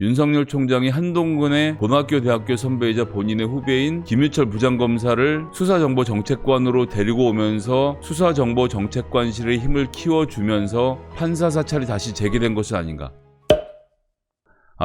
윤석열 총장이 한동근의 고등학교 대학교 선배이자 본인의 후배인 김유철 부장검사를 수사정보정책관으로 데리고 오면서 수사정보정책관실의 힘을 키워주면서 판사 사찰이 다시 재개된 것은 아닌가.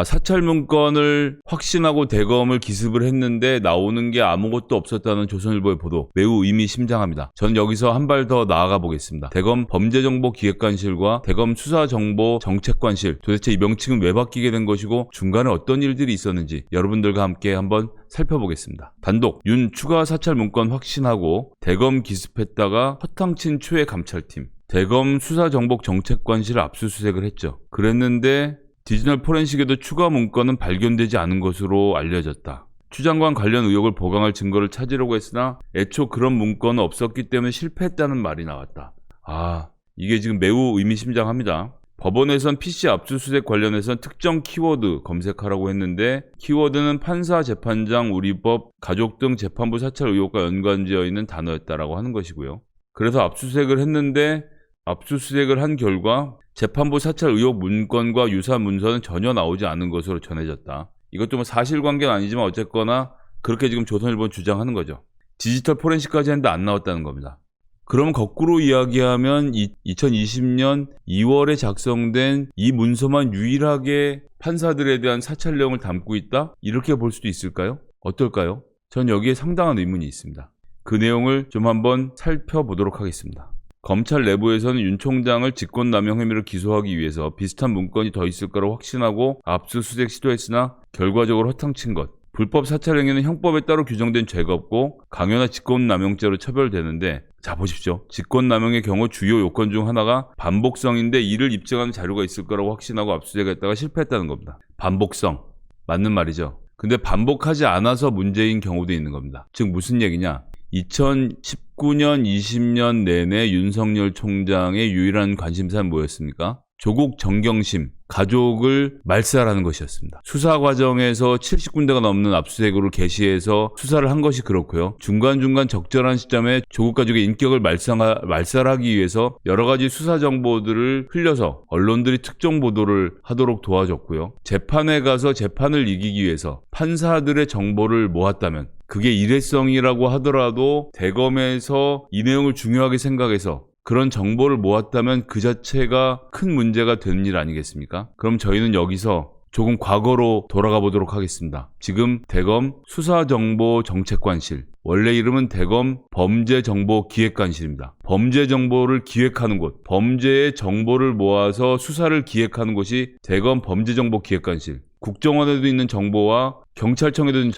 사찰 문건을 확신하고 대검을 기습을 했는데 나오는 게 아무것도 없었다는 조선일보의 보도, 매우 의미심장합니다. 저는 여기서 한 발 더 나아가 보겠습니다. 대검 범죄정보기획관실과 대검 수사정보정책관실, 도대체 이 명칭은 왜 바뀌게 된 것이고 중간에 어떤 일들이 있었는지 여러분들과 함께 한번 살펴보겠습니다. 단독, 윤 추가 사찰 문건 확신하고 대검 기습했다가 허탕친 추의 감찰팀, 대검 수사정보정책관실을 압수수색을 했죠. 그랬는데 디지털 포렌식에도 추가 문건은 발견되지 않은 것으로 알려졌다. 추 장관 관련 의혹을 보강할 증거를 찾으려고 했으나 애초 그런 문건은 없었기 때문에 실패했다는 말이 나왔다. 이게 지금 매우 의미심장합니다. 법원에선 PC 압수수색 관련해선 특정 키워드 검색하라고 했는데 키워드는 판사, 재판장, 우리법, 가족 등 재판부 사찰 의혹과 연관지어 있는 단어였다라고 하는 것이고요. 그래서 압수수색을 했는데 압수수색을 한 결과 재판부 사찰 의혹 문건과 유사 문서는 전혀 나오지 않은 것으로 전해졌다. 이것도 뭐 사실관계는 아니지만 어쨌거나 그렇게 지금 조선일보는 주장하는 거죠. 디지털 포렌식까지 했는데 안 나왔다는 겁니다. 그럼 거꾸로 이야기하면 2020년 2월에 작성된 이 문서만 유일하게 판사들에 대한 사찰 내용을 담고 있다? 이렇게 볼 수도 있을까요? 어떨까요? 전 여기에 상당한 의문이 있습니다. 그 내용을 좀 한번 살펴보도록 하겠습니다. 검찰 내부에서는 윤 총장을 직권남용 혐의로 기소하기 위해서 비슷한 문건이 더 있을 거라고 확신하고 압수수색 시도했으나 결과적으로 허탕친 것. 불법 사찰 행위는 형법에 따로 규정된 죄가 없고 강요나 직권남용죄로 처벌되는데, 자 보십시오. 직권남용의 경우 주요 요건 중 하나가 반복성인데 이를 입증하는 자료가 있을 거라고 확신하고 압수수색했다가 실패했다는 겁니다. 반복성. 맞는 말이죠. 근데 반복하지 않아서 문제인 경우도 있는 겁니다. 즉 무슨 얘기냐? 2019년, 20년 내내 윤석열 총장의 유일한 관심사는 뭐였습니까? 조국 정경심, 가족을 말살하는 것이었습니다. 수사 과정에서 70군데가 넘는 압수수색으로 개시해서 수사를 한 것이 그렇고요. 중간중간 적절한 시점에 조국 가족의 인격을 말살하기 위해서 여러 가지 수사 정보들을 흘려서 언론들이 특정 보도를 하도록 도와줬고요. 재판에 가서 재판을 이기기 위해서 판사들의 정보를 모았다면 그게 일회성이라고 하더라도 대검에서 이 내용을 중요하게 생각해서 그런 정보를 모았다면 그 자체가 큰 문제가 되는 일 아니겠습니까? 그럼 저희는 여기서 조금 과거로 돌아가 보도록 하겠습니다. 지금 대검 수사정보정책관실, 원래 이름은 대검 범죄정보기획관실입니다. 범죄정보를 기획하는 곳, 범죄의 정보를 모아서 수사를 기획하는 곳이 대검 범죄정보기획관실. 국정원에도 있는 정보와 경찰청에도 있는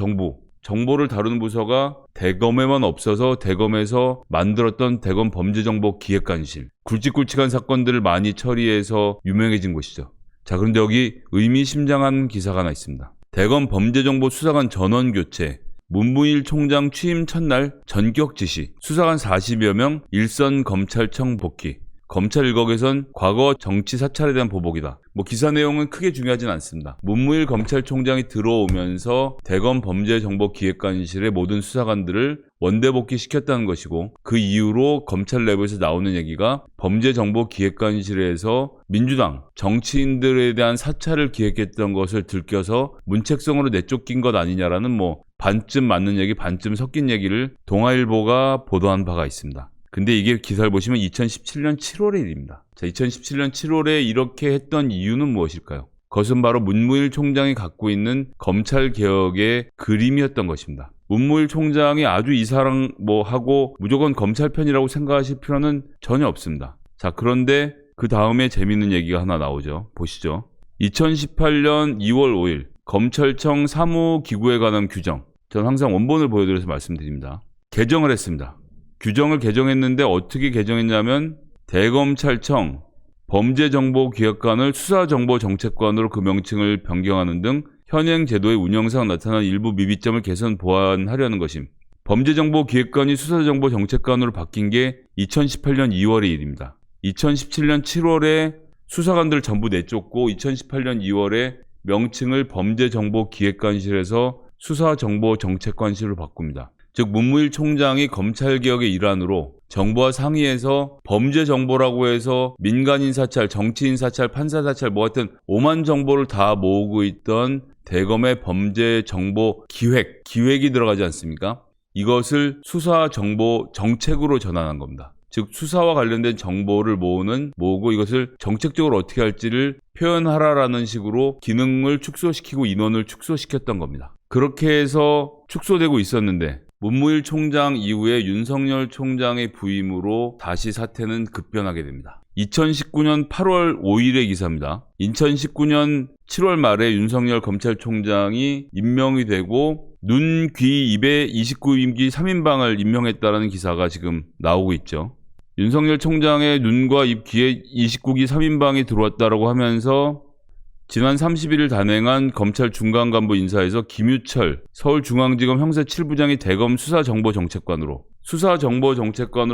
정보를 다루는 부서가 대검에만 없어서 대검에서 만들었던 대검 범죄정보기획관실. 굵직굵직한 사건들을 많이 처리해서 유명해진 곳이죠. 자, 그런데 여기 의미심장한 기사가 하나 있습니다. 대검 범죄정보 수사관 전원 교체, 문무일 총장 취임 첫날 전격 지시, 수사관 40여 명 일선 검찰청 복귀. 검찰 일각에선 과거 정치 사찰에 대한 보복이다. 기사 내용은 크게 중요하진 않습니다. 문무일 검찰총장이 들어오면서 대검 범죄정보기획관실의 모든 수사관들을 원대복귀 시켰다는 것이고, 그 이후로 검찰 내부에서 나오는 얘기가 범죄정보기획관실에서 민주당 정치인들에 대한 사찰을 기획했던 것을 들켜서 문책성으로 내쫓긴 것 아니냐라는 반쯤 맞는 얘기 반쯤 섞인 얘기를 동아일보가 보도한 바가 있습니다. 근데 이게 기사를 보시면 2017년 7월의 일입니다. 자, 2017년 7월에 이렇게 했던 이유는 무엇일까요? 그것은 바로 문무일 총장이 갖고 있는 검찰개혁의 그림이었던 것입니다. 문무일 총장이 아주 이사랑 하고 무조건 검찰 편이라고 생각하실 필요는 전혀 없습니다. 자, 그런데 그 다음에 재밌는 얘기가 하나 나오죠. 보시죠. 2018년 2월 5일 검찰청 사무기구에 관한 규정. 저는 항상 원본을 보여드려서 말씀드립니다. 개정을 했습니다. 규정을 개정했는데 어떻게 개정했냐면 대검찰청 범죄정보기획관을 수사정보정책관으로 그 명칭을 변경하는 등 현행 제도의 운영상 나타난 일부 미비점을 개선 보완하려는 것임. 범죄정보기획관이 수사정보정책관으로 바뀐 게 2018년 2월의 일입니다. 2017년 7월에 수사관들을 전부 내쫓고 2018년 2월에 명칭을 범죄정보기획관실에서 수사정보정책관실로 바꿉니다. 즉 문무일 총장이 검찰개혁의 일환으로 정부와 상의해서 범죄 정보라고 해서 민간인 사찰, 정치인 사찰, 판사 사찰 뭐 하여튼 오만 정보를 다 모으고 있던 대검의 범죄 정보 기획이 들어가지 않습니까? 이것을 수사 정보 정책으로 전환한 겁니다. 즉 수사와 관련된 정보를 모으고 이것을 정책적으로 어떻게 할지를 표현하라라는 식으로 기능을 축소시키고 인원을 축소시켰던 겁니다. 그렇게 해서 축소되고 있었는데 문무일 총장 이후에 윤석열 총장의 부임으로 다시 사태는 급변하게 됩니다. 2019년 8월 5일의 기사입니다. 2019년 7월 말에 윤석열 검찰총장이 임명이 되고 눈, 귀, 입에 29임기 3인방을 임명했다는 기사가 지금 나오고 있죠. 윤석열 총장의 눈과 입, 귀에 29기 3인방이 들어왔다고 하면서 지난 31일 단행한 검찰 중간간부 인사에서 김유철 서울중앙지검 형사 7부장이 대검 수사정보정책관으로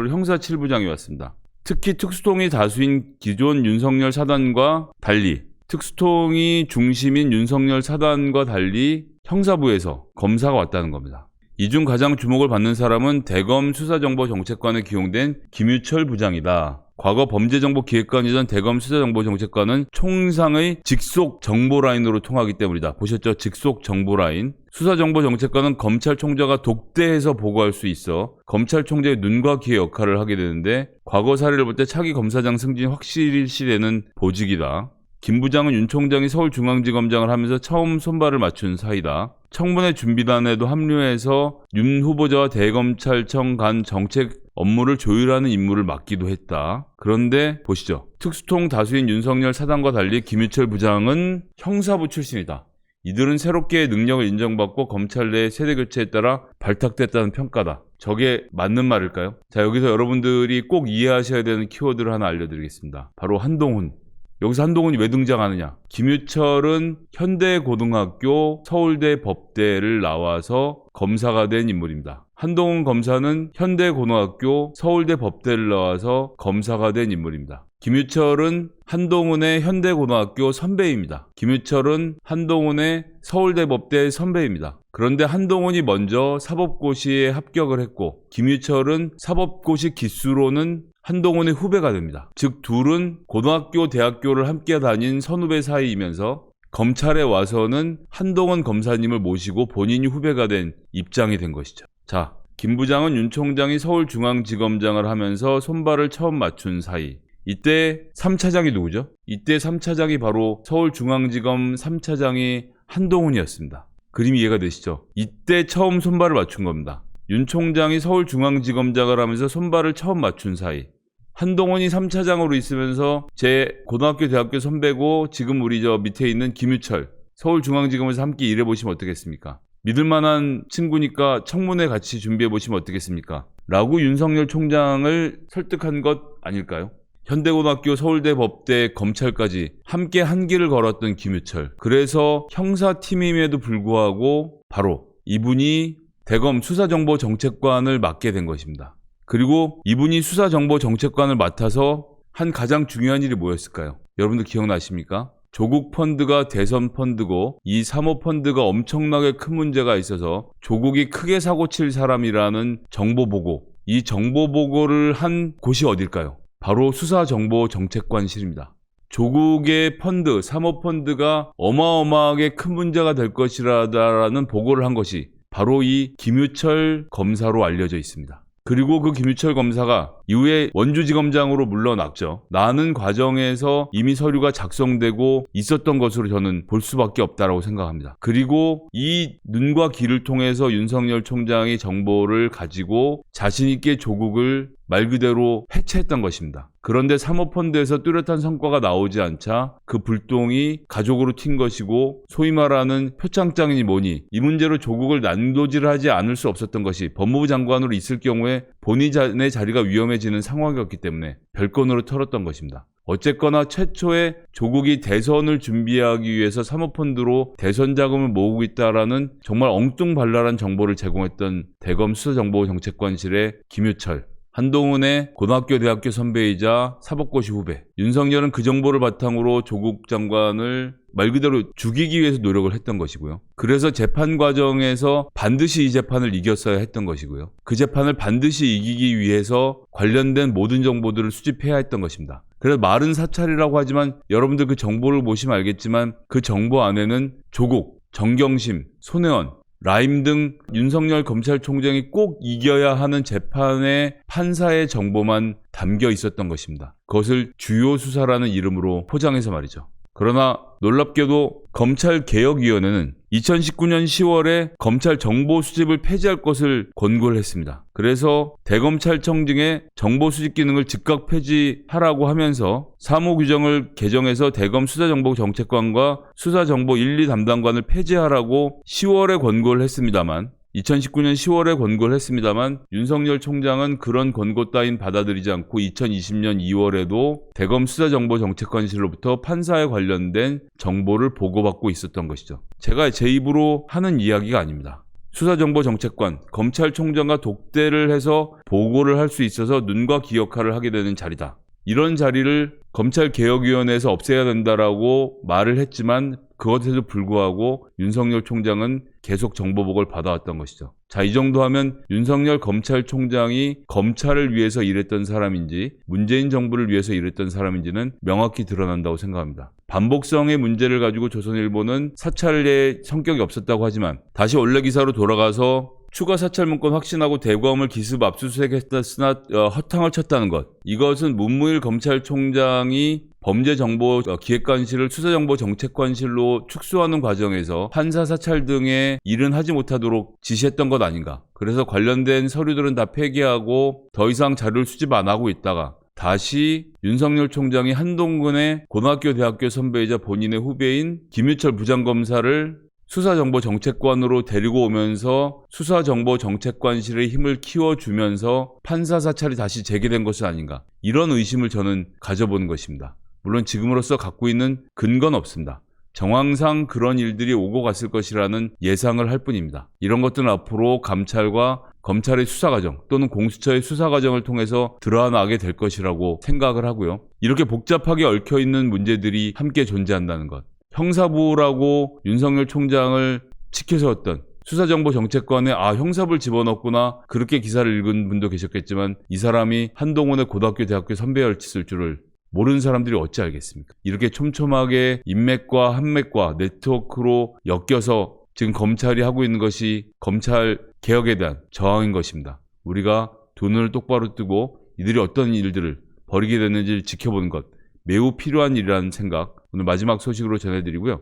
형사 7부장이 왔습니다. 특히 특수통이 다수인 기존 윤석열 사단과 달리 특수통이 중심인 윤석열 사단과 달리 형사부에서 검사가 왔다는 겁니다. 이 중 가장 주목을 받는 사람은 대검 수사정보정책관에 기용된 김유철 부장이다. 과거 범죄정보기획관이던 대검 수사정보정책관은 총상의 직속 정보라인으로 통하기 때문이다. 보셨죠? 직속 정보라인. 수사정보정책관은 검찰총장과 독대해서 보고할 수 있어 검찰총장의 눈과 귀의 역할을 하게 되는데 과거 사례를 볼 때 차기 검사장 승진이 확실시되는 보직이다. 김 부장은 윤 총장이 서울중앙지검장을 하면서 처음 손발을 맞춘 사이다. 청문회 준비단에도 합류해서 윤 후보자와 대검찰청 간 정책 업무를 조율하는 임무를 맡기도 했다. 그런데 보시죠. 특수통 다수인 윤석열 사단과 달리 김유철 부장은 형사부 출신이다. 이들은 새롭게 능력을 인정받고 검찰 내 세대교체에 따라 발탁됐다는 평가다. 저게 맞는 말일까요? 자, 여기서 여러분들이 꼭 이해하셔야 되는 키워드를 하나 알려드리겠습니다. 바로 한동훈. 여기서 한동훈이 왜 등장하느냐? 김유철은 현대고등학교 서울대 법대를 나와서 검사가 된 인물입니다. 한동훈 검사는 현대고등학교 서울대 법대를 나와서 검사가 된 인물입니다. 김유철은 한동훈의 현대고등학교 선배입니다. 김유철은 한동훈의 서울대 법대 선배입니다. 그런데 한동훈이 먼저 사법고시에 합격을 했고 김유철은 사법고시 기수로는 한동훈의 후배가 됩니다. 즉 둘은 고등학교, 대학교를 함께 다닌 선후배 사이이면서 검찰에 와서는 한동훈 검사님을 모시고 본인이 후배가 된 입장이 된 것이죠. 자, 김 부장은 윤 총장이 서울중앙지검장을 하면서 손발을 처음 맞춘 사이. 이때 3차장이 누구죠? 이때 3차장이 바로 서울중앙지검 3차장이 한동훈이었습니다. 그림이 이해가 되시죠? 이때 처음 손발을 맞춘 겁니다. 윤 총장이 서울중앙지검장을 하면서 손발을 처음 맞춘 사이. 한동훈이 3차장으로 있으면서 제 고등학교 대학교 선배고 지금 우리 저 밑에 있는 김유철 서울중앙지검에서 함께 일해보시면 어떻겠습니까? 믿을만한 친구니까 청문회 같이 준비해보시면 어떻겠습니까? 라고 윤석열 총장을 설득한 것 아닐까요? 현대고등학교 서울대 법대 검찰까지 함께 한 길을 걸었던 김유철. 그래서 형사팀임에도 불구하고 바로 이분이 대검 수사정보정책관을 맡게 된 것입니다. 그리고 이분이 수사정보정책관을 맡아서 한 가장 중요한 일이 뭐였을까요? 여러분들 기억나십니까? 조국 펀드가 대선 펀드고 이 사모펀드가 엄청나게 큰 문제가 있어서 조국이 크게 사고칠 사람이라는 정보보고, 이 정보보고를 한 곳이 어딜까요? 바로 수사정보정책관실입니다. 조국의 펀드, 사모펀드가 어마어마하게 큰 문제가 될 것이라는 보고를 한 것이 바로 이 김유철 검사로 알려져 있습니다. 그리고 그 김유철 검사가 이후에 원주지검장으로 물러났죠. 나는 과정에서 이미 서류가 작성되고 있었던 것으로 저는 볼 수밖에 없다라고 생각합니다. 그리고 이 눈과 귀를 통해서 윤석열 총장이 정보를 가지고 자신 있게 조국을 말 그대로 해체했던 것입니다. 그런데 사모펀드에서 뚜렷한 성과가 나오지 않자 그 불똥이 가족으로 튄 것이고 소위 말하는 표창장이니 뭐니 이 문제로 조국을 난도질하지 않을 수 없었던 것이 법무부 장관으로 있을 경우에 본인의 자리가 위험해지는 상황이었기 때문에 별건으로 털었던 것입니다. 어쨌거나 최초에 조국이 대선을 준비하기 위해서 사모펀드로 대선 자금을 모으고 있다라는 정말 엉뚱발랄한 정보를 제공했던 대검 수사정보정책관실의 김유철, 한동훈의 고등학교 대학교 선배이자 사법고시 후배, 윤석열은 그 정보를 바탕으로 조국 장관을 말 그대로 죽이기 위해서 노력을 했던 것이고요. 그래서 재판 과정에서 반드시 이 재판을 이겼어야 했던 것이고요. 그 재판을 반드시 이기기 위해서 관련된 모든 정보들을 수집해야 했던 것입니다. 그래서 말은 사찰이라고 하지만 여러분들 그 정보를 보시면 알겠지만 그 정보 안에는 조국, 정경심, 손혜원, 라임 등 윤석열 검찰총장이 꼭 이겨야 하는 재판의 판사의 정보만 담겨 있었던 것입니다. 그것을 주요 수사라는 이름으로 포장해서 말이죠. 그러나 놀랍게도 검찰개혁위원회는 2019년 10월에 검찰 정보 수집을 폐지할 것을 권고를 했습니다. 그래서 대검찰청 등의 정보 수집 기능을 즉각 폐지하라고 하면서 사무규정을 개정해서 대검 수사정보정책관과 수사정보 1, 2 담당관을 폐지하라고 10월에 권고를 했습니다만 2019년 10월에 권고를 했습니다만 윤석열 총장은 그런 권고 따윈 받아들이지 않고 2020년 2월에도 대검 수사정보정책관실로부터 판사에 관련된 정보를 보고받고 있었던 것이죠. 제가 제 입으로 하는 이야기가 아닙니다. 수사정보정책관, 검찰총장과 독대를 해서 보고를 할 수 있어서 눈과 귀 역할을 하게 되는 자리다. 이런 자리를 검찰개혁위원회에서 없애야 된다라고 말을 했지만 그것에도 불구하고 윤석열 총장은 계속 정보보고를 받아왔던 것이죠. 자, 이 정도 하면 윤석열 검찰총장이 검찰을 위해서 일했던 사람인지 문재인 정부를 위해서 일했던 사람인지는 명확히 드러난다고 생각합니다. 반복성의 문제를 가지고 조선일보는 사찰의 성격이 없었다고 하지만 다시 원래 기사로 돌아가서 추가 사찰 문건 확신하고 대검을 기습 압수수색했으나 허탕을 쳤다는 것. 이것은 문무일 검찰총장이 범죄정보기획관실을 수사정보정책관실로 축소하는 과정에서 판사 사찰 등의 일은 하지 못하도록 지시했던 것 아닌가. 그래서 관련된 서류들은 다 폐기하고 더 이상 자료를 수집 안 하고 있다가 다시 윤석열 총장이 한동근의 고등학교 대학교 선배이자 본인의 후배인 김유철 부장검사를 수사정보정책관으로 데리고 오면서 수사정보정책관실의 힘을 키워주면서 판사 사찰이 다시 재개된 것이 아닌가. 이런 의심을 저는 가져보는 것입니다. 물론 지금으로서 갖고 있는 근거는 없습니다. 정황상 그런 일들이 오고 갔을 것이라는 예상을 할 뿐입니다. 이런 것들은 앞으로 감찰과 검찰의 수사과정 또는 공수처의 수사과정을 통해서 드러나게 될 것이라고 생각을 하고요. 이렇게 복잡하게 얽혀있는 문제들이 함께 존재한다는 것. 형사부라고 윤석열 총장을 치켜세웠던 수사정보정책관에 형사부를 집어넣었구나 그렇게 기사를 읽은 분도 계셨겠지만 이 사람이 한동훈의 고등학교 대학교 선배였을 줄을 모르는 사람들이 어찌 알겠습니까? 이렇게 촘촘하게 인맥과 한맥과 네트워크로 엮여서 지금 검찰이 하고 있는 것이 검찰 개혁에 대한 저항인 것입니다. 우리가 두 눈을 똑바로 뜨고 이들이 어떤 일들을 벌이게 됐는지를 지켜보는 것 매우 필요한 일이라는 생각 오늘 마지막 소식으로 전해드리고요.